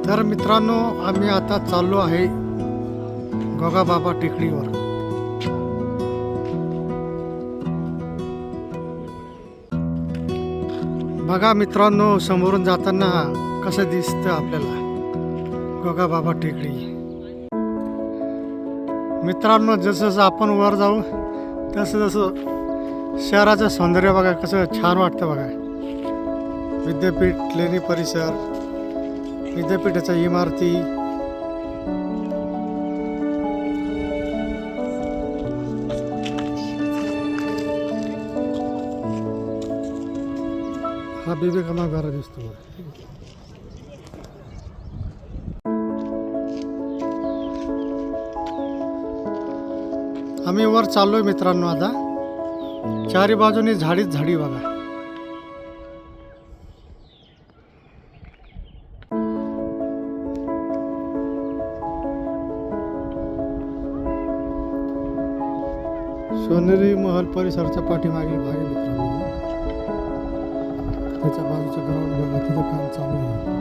तर मित्रांनो, आम्ही आता चाललो आहे गोगाबाबा टेकडीवर. बघा मित्रांनो, समोरून जाताना कसं दिसतं आपल्याला गोगाबाबा टेकडी. मित्रांनो, जसं जसं आपण वर जाऊ तसं जसं शहराचं सौंदर्य बघा कसं छान वाटतं बघा. विद्यापीठ, लेणी परिसर, विद्यापीठाच्या इमारती, हा बीबी का मकबरा दिसतो बघा. आम्ही वर चाललोय मित्रांनो. आता चारी बाजूनी झाडीच झाडी बघा. सोनेरी महल परिसराच्या पाठीमागील भाग आहे मित्रांनो. त्याच्या बाजूचं ग्राउंड बघा, तिथं काम चालू आहे.